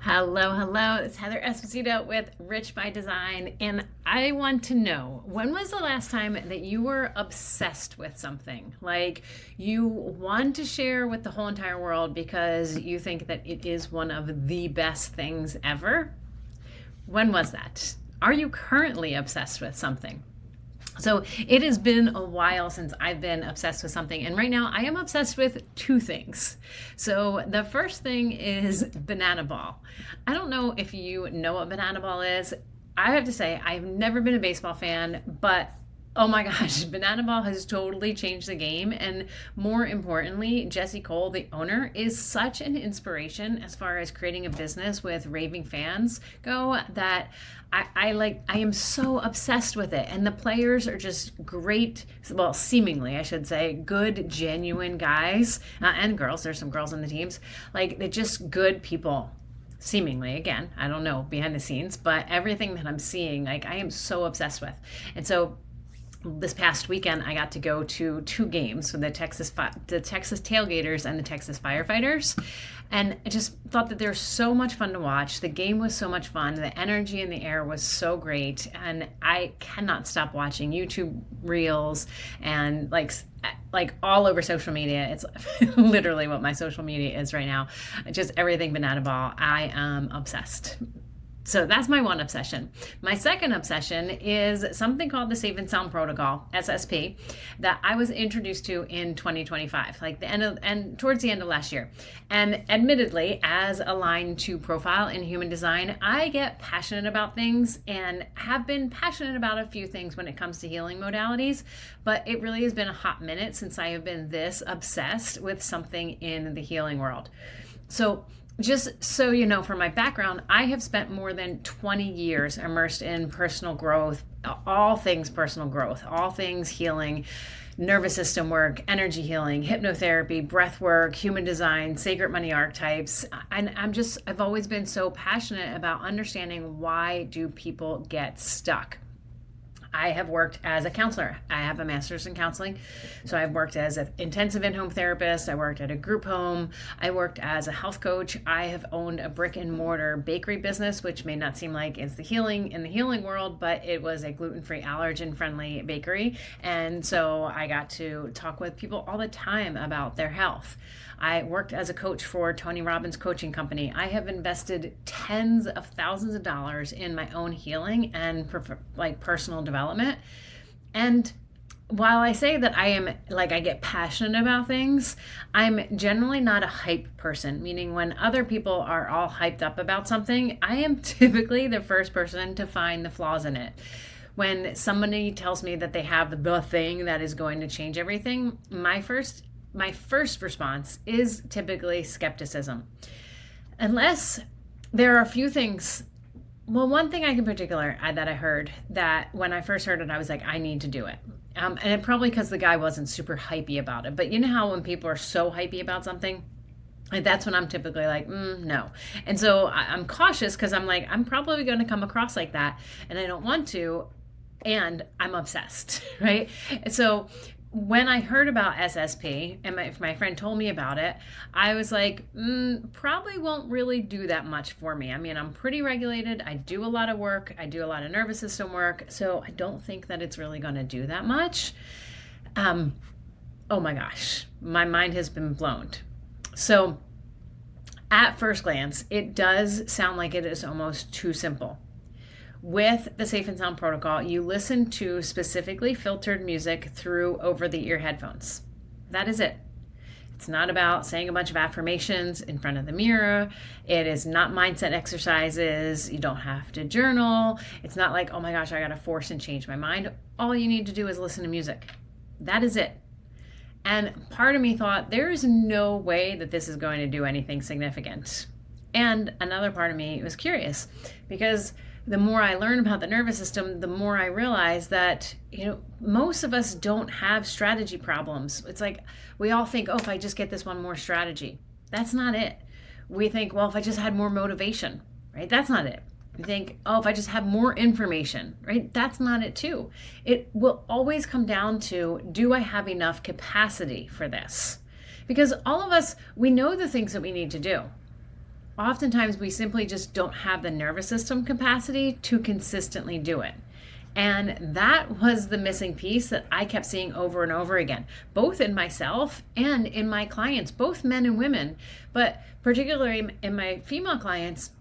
Hello, hello. It's Heather Esposito with Rich by Design. And I want to know, when was the last time that you were obsessed with something? Like you want to share with the whole entire world because you think that it is one of the best things ever? When was that? Are you currently obsessed with something? So it has been a while since I've been obsessed with something. And right now I am obsessed with two things. So the first thing is Banana Ball. I don't know if you know what Banana Ball is. I have to say, I've never been a baseball fan, but oh my gosh, Banana Ball has totally changed the game. And more importantly, Jesse Cole, the owner, is such an inspiration as far as creating a business with raving fans go that I am so obsessed with it. And the players are just great, well, seemingly, I should say, good, genuine guys and girls. There's some girls on the teams. Like, they're just good people. Seemingly, again, I don't know behind the scenes, but everything that I'm seeing, like, I am so obsessed with. And so this past weekend I got to go to two games with the Texas Tailgaters and the Texas Firefighters, and I just thought that they're so much fun to watch. The game was so much fun. The energy in the air was so great, and I cannot stop watching YouTube reels and like all over social media. It's literally what my social media is right now. Just everything Banana Ball. I am obsessed. So that's my one obsession. My second obsession is something called the Safe and Sound Protocol, SSP, that I was introduced to in 2025, like towards the end of last year. And admittedly, as aligned to profile in human design, I get passionate about things and have been passionate about a few things when it comes to healing modalities, but it really has been a hot minute since I have been this obsessed with something in the healing world. So just so you know, from my background, I have spent more than 20 years immersed in personal growth, all things personal growth, all things healing, nervous system work, energy healing, hypnotherapy, breath work, human design, sacred money archetypes. And I've always been so passionate about understanding, why do people get stuck? I have worked as a counselor. I have a master's in counseling. So I've worked as an intensive in-home therapist. I worked at a group home. I worked as a health coach. I have owned a brick and mortar bakery business, which may not seem like it's in the healing world, but it was a gluten-free, allergen-friendly bakery. And so I got to talk with people all the time about their health. I worked as a coach for Tony Robbins Coaching Company. I have invested tens of thousands of dollars in my own healing and personal development. And while I say that I get passionate about things, I'm generally not a hype person, meaning when other people are all hyped up about something, I am typically the first person to find the flaws in it. When somebody tells me that they have the thing that is going to change everything, my first response is typically skepticism. Unless there are a few things. Well, one thing in particular that I heard, that when I first heard it, I was like, I need to do it. And it probably because the guy wasn't super hypey about it. But you know how when people are so hypey about something, that's when I'm typically like, no. And so I'm cautious because I'm like, I'm probably going to come across like that. And I don't want to. And I'm obsessed, right? So when I heard about SSP and my friend told me about it, I was like, probably won't really do that much for me. I mean, I'm pretty regulated. I do a lot of work. I do a lot of nervous system work. So I don't think that it's really going to do that much. Oh my gosh, my mind has been blown. So at first glance, it does sound like it is almost too simple. With the Safe and Sound Protocol, you listen to specifically filtered music through over-the-ear headphones. That is it. It's not about saying a bunch of affirmations in front of the mirror. It is not mindset exercises. You don't have to journal. It's not like, oh my gosh, I got to force and change my mind. All you need to do is listen to music. That is it. And part of me thought, there is no way that this is going to do anything significant. And another part of me was curious, because the more I learn about the nervous system, the more I realize that, most of us don't have strategy problems. It's like we all think, oh, if I just get this one more strategy. That's not it. We think, well, if I just had more motivation, right? That's not it. We think, oh, if I just have more information, right? That's not it too. It will always come down to, do I have enough capacity for this? Because all of us, we know the things that we need to do. oftentimes we simply just don't have the nervous system capacity to consistently do it. And that was the missing piece that I kept seeing over and over again, both in myself and in my clients, both men and women. But particularly in my female clients,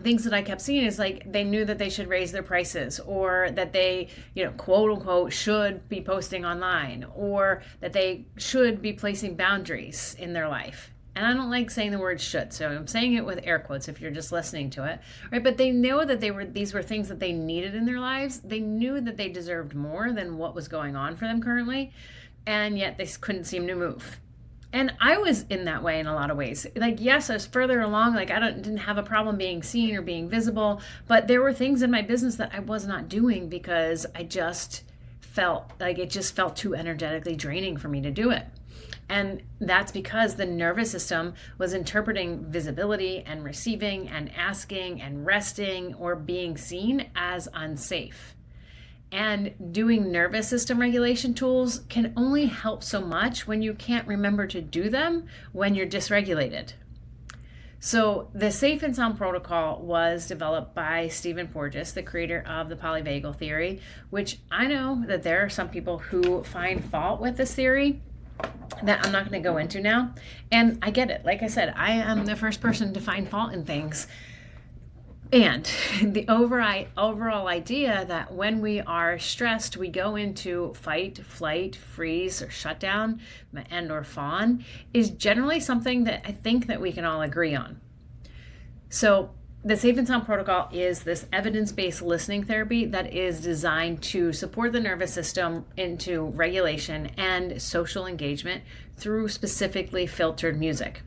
things that I kept seeing is like they knew that they should raise their prices, or that they, quote unquote, should be posting online, or that they should be placing boundaries in their life. And I don't like saying the word should, so I'm saying it with air quotes if you're just listening to it, right? But they know that these were things that they needed in their lives. They knew that they deserved more than what was going on for them currently, and yet they couldn't seem to move. And I was in that way in a lot of ways. Like, yes, I was further along. Like, I didn't have a problem being seen or being visible, but there were things in my business that I was not doing because I just felt like it just felt too energetically draining for me to do it. And that's because the nervous system was interpreting visibility and receiving and asking and resting or being seen as unsafe. And doing nervous system regulation tools can only help so much when you can't remember to do them when you're dysregulated. So the Safe and Sound Protocol was developed by Stephen Porges, the creator of the polyvagal theory, which I know that there are some people who find fault with this theory that I'm not going to go into now. And I get it. Like I said, I am the first person to find fault in things. And the overall idea that when we are stressed, we go into fight, flight, freeze, or shutdown, and or fawn, is generally something that I think that we can all agree on. So the Safe and Sound Protocol is this evidence-based listening therapy that is designed to support the nervous system into regulation and social engagement through specifically filtered music.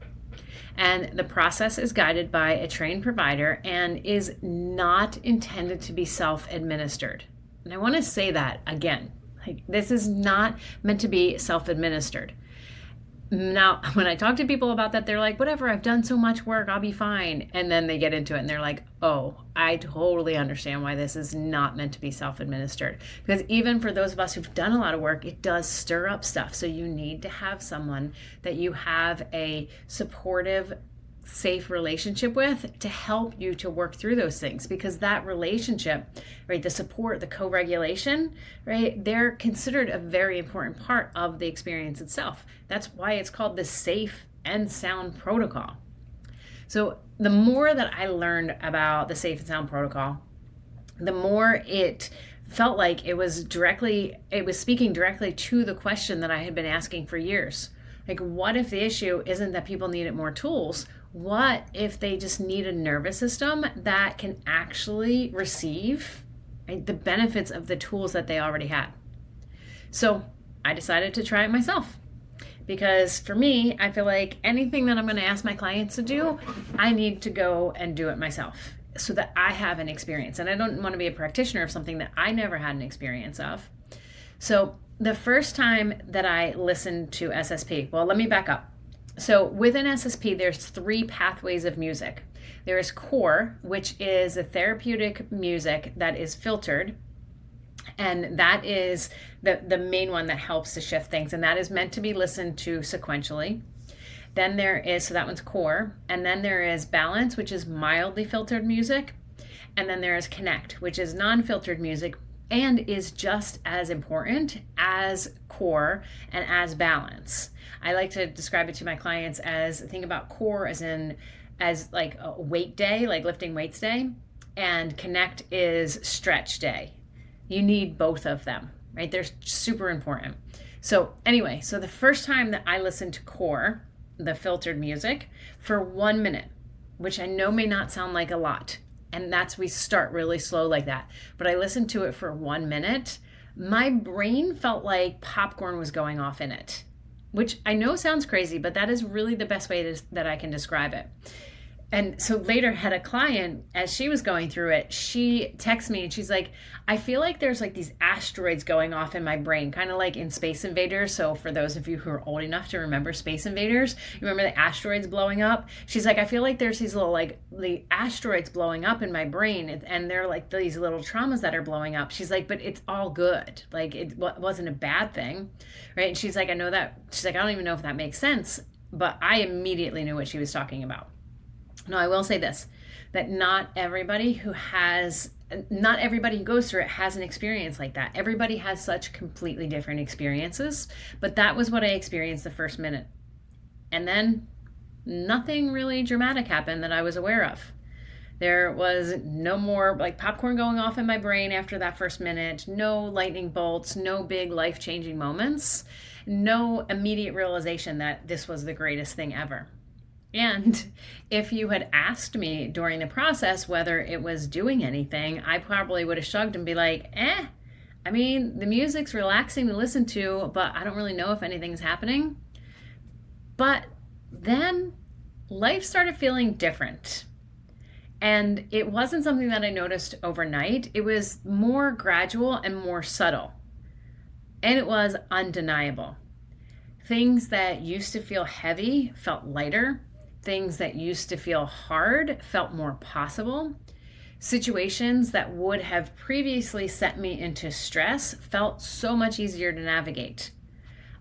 And the process is guided by a trained provider and is not intended to be self-administered. And I want to say that again, like, this is not meant to be self-administered. Now, when I talk to people about that, they're like, whatever, I've done so much work, I'll be fine. And then they get into it and they're like, oh, I totally understand why this is not meant to be self-administered. Because even for those of us who've done a lot of work, it does stir up stuff. So you need to have someone that you have a supportive, safe relationship with to help you to work through those things, because that relationship, right, the support, the co-regulation, right, they're considered a very important part of the experience itself. That's why it's called the Safe and Sound Protocol. So the more that I learned about the Safe and Sound Protocol, the more it felt like it was speaking directly to the question that I had been asking for years. Like, what if the issue isn't that people needed more tools? What if they just need a nervous system that can actually receive, right, the benefits of the tools that they already had? So I decided to try it myself, because for me, I feel like anything that I'm going to ask my clients to do, I need to go and do it myself so that I have an experience. And I don't want to be a practitioner of something that I never had an experience of. So the first time that I listened to SSP, well, let me back up. So within SSP, there's 3 pathways of music. There is core, which is a therapeutic music that is filtered. And that is the main one that helps to shift things. And that is meant to be listened to sequentially. Then there is, so that one's core. And then there is balance, which is mildly filtered music. And then there is connect, which is non-filtered music and is just as important as core and as balance. I like to describe it to my clients as, think about core as like a weight day, like lifting weights day, and connect is stretch day. You need both of them, right? They're super important. So anyway, so the first time that I listened to core, the filtered music, for 1 minute, which I know may not sound like a lot, and we start really slow like that, but I listened to it for 1 minute, my brain felt like popcorn was going off in it, which I know sounds crazy, but that is really the best way that I can describe it. And so later had a client, as she was going through it, she texted me and she's like, I feel like there's like these asteroids going off in my brain, kind of like in Space Invaders. So for those of you who are old enough to remember Space Invaders, you remember the asteroids blowing up? She's like, I feel like there's these little like the asteroids blowing up in my brain, and they're like these little traumas that are blowing up. She's like, but it's all good. Like it wasn't a bad thing, right? And she's like, I know that. She's like, I don't even know if that makes sense, but I immediately knew what she was talking about. Now, I will say this, that not everybody who goes through it has an experience like that. Everybody has such completely different experiences, but that was what I experienced the first minute. And then nothing really dramatic happened that I was aware of. There was no more like popcorn going off in my brain after that first minute, no lightning bolts, no big life-changing moments, no immediate realization that this was the greatest thing ever. And if you had asked me during the process whether it was doing anything, I probably would have shrugged and be like, I mean, the music's relaxing to listen to, but I don't really know if anything's happening. But then life started feeling different. And it wasn't something that I noticed overnight. It was more gradual and more subtle. And it was undeniable. Things that used to feel heavy felt lighter. Things that used to feel hard felt more possible. Situations that would have previously set me into stress felt so much easier to navigate.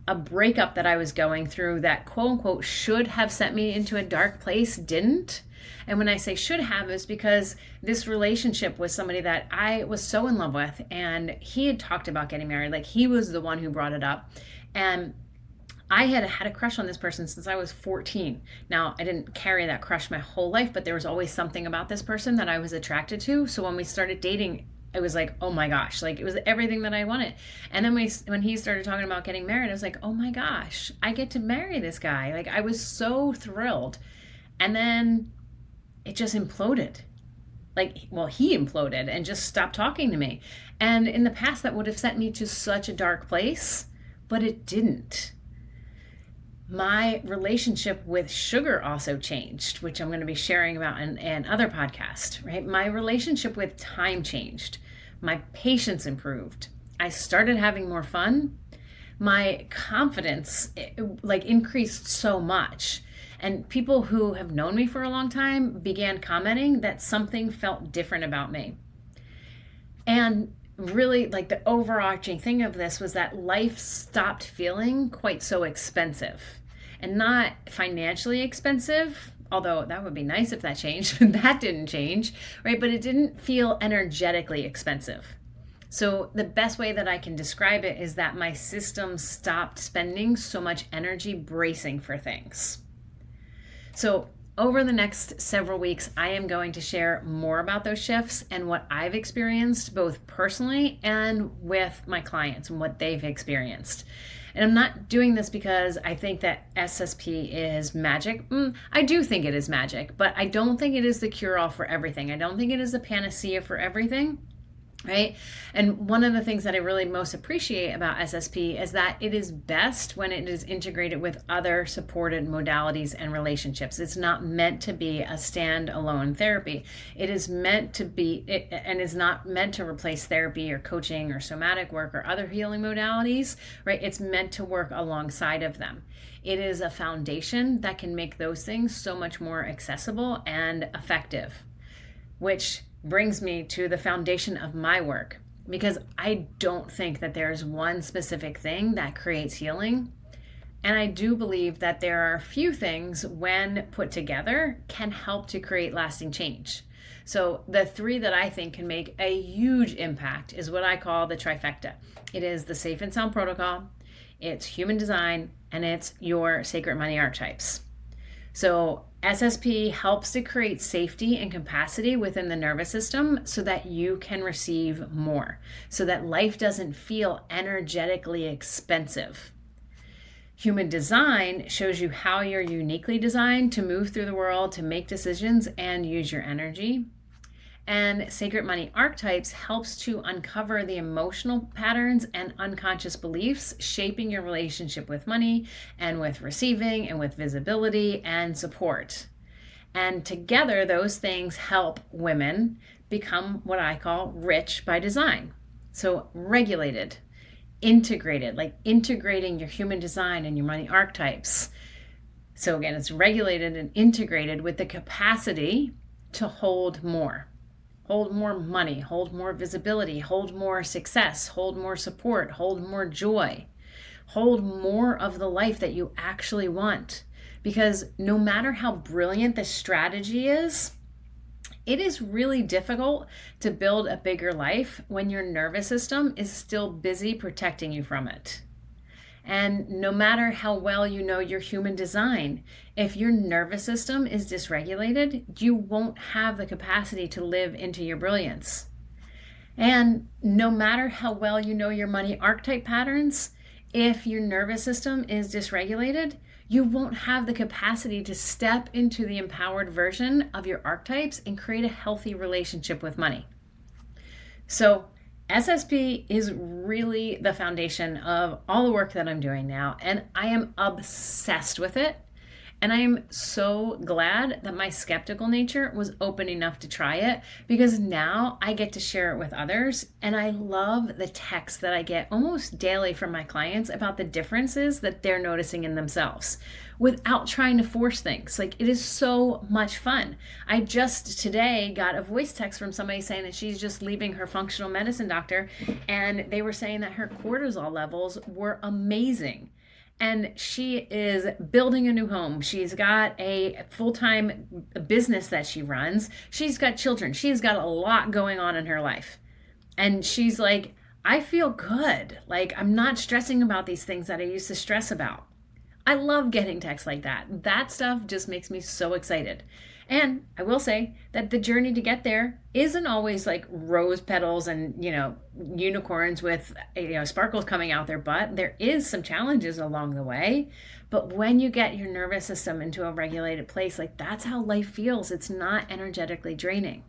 A breakup that I was going through that quote unquote should have sent me into a dark place didn't. And when I say should have, is because this relationship was somebody that I was so in love with, and he had talked about getting married. Like, he was the one who brought it up. And I had had a crush on this person since I was 14. Now, I didn't carry that crush my whole life, but there was always something about this person that I was attracted to. So when we started dating, it was like, oh my gosh, like it was everything that I wanted. And then when he started talking about getting married, I was like, oh my gosh, I get to marry this guy. Like, I was so thrilled. And then it just imploded. He imploded and just stopped talking to me. And in the past, that would have sent me to such a dark place, but it didn't. My relationship with sugar also changed, which I'm going to be sharing about in other podcasts, right? My relationship with time changed. My patience improved. I started having more fun. My confidence increased so much. And people who have known me for a long time began commenting that something felt different about me. And really, like, the overarching thing of this was that life stopped feeling quite so expensive. And not financially expensive, although that would be nice if that changed, but that didn't change, right? But it didn't feel energetically expensive. So the best way that I can describe it is that my system stopped spending so much energy bracing for things. So over the next several weeks, I am going to share more about those shifts and what I've experienced both personally and with my clients and what they've experienced. And I'm not doing this because I think that SSP is magic. I do think it is magic, but I don't think it is the cure-all for everything. I don't think it is the panacea for everything, right? And one of the things that I really most appreciate about SSP is that it is best when it is integrated with other supported modalities and relationships. It's not meant to be a standalone therapy. It is meant to be, and is not meant to replace therapy or coaching or somatic work or other healing modalities, right? It's meant to work alongside of them. It is a foundation that can make those things so much more accessible and effective, which brings me to the foundation of my work, because I don't think that there's one specific thing that creates healing. And I do believe that there are a few things, when put together, can help to create lasting change. So the three that I think can make a huge impact is what I call the trifecta. It is the Safe and Sound Protocol, it's human design, and it's your sacred money archetypes. So SSP helps to create safety and capacity within the nervous system so that you can receive more, so that life doesn't feel energetically expensive. Human design shows you how you're uniquely designed to move through the world, to make decisions and use your energy. And Sacred Money Archetypes helps to uncover the emotional patterns and unconscious beliefs shaping your relationship with money and with receiving and with visibility and support. And together, those things help women become what I call rich by design. So regulated, integrated, like integrating your human design and your money archetypes. So again, it's regulated and integrated with the capacity to hold more. Hold more money, hold more visibility, hold more success, hold more support, hold more joy, hold more of the life that you actually want. because no matter how brilliant the strategy is, it is really difficult to build a bigger life when your nervous system is still busy protecting you from it. And no matter how well you know your human design, if your nervous system is dysregulated, you won't have the capacity to live into your brilliance. And no matter how well you know your money archetype patterns, if your nervous system is dysregulated, you won't have the capacity to step into the empowered version of your archetypes and create a healthy relationship with money. So SSP is really the foundation of all the work that I'm doing now, and I am obsessed with it. And I am so glad that my skeptical nature was open enough to try it, because now I get to share it with others. And I love the texts that I get almost daily from my clients about the differences that they're noticing in themselves without trying to force things. Like, it is so much fun. I just today got a voice text from somebody saying that she's just leaving her functional medicine doctor, and they were saying that her cortisol levels were amazing. And she is building a new home. She's got a full-time business that she runs. She's got children. She's got a lot going on in her life. And she's like, I feel good. Like, I'm not stressing about these things that I used to stress about. I love getting texts like that. That stuff just makes me so excited. And I will say that the journey to get there isn't always like rose petals and, unicorns with, sparkles coming out their butt. There is some challenges along the way. But when you get your nervous system into a regulated place, like, that's how life feels. It's not energetically draining.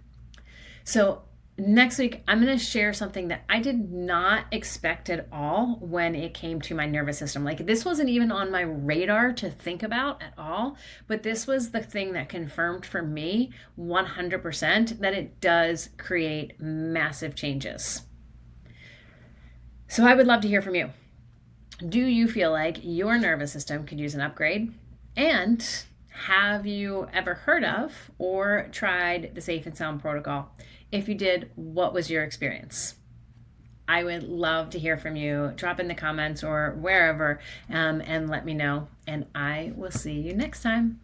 So next week, I'm going to share something that I did not expect at all when it came to my nervous system. Like, this wasn't even on my radar to think about at all, but this was the thing that confirmed for me 100% that it does create massive changes. So I would love to hear from you. Do you feel like your nervous system could use an upgrade? And have you ever heard of or tried the Safe and Sound protocol? If you did, what was your experience? I would love to hear from you. Drop in the comments or wherever and let me know. And I will see you next time.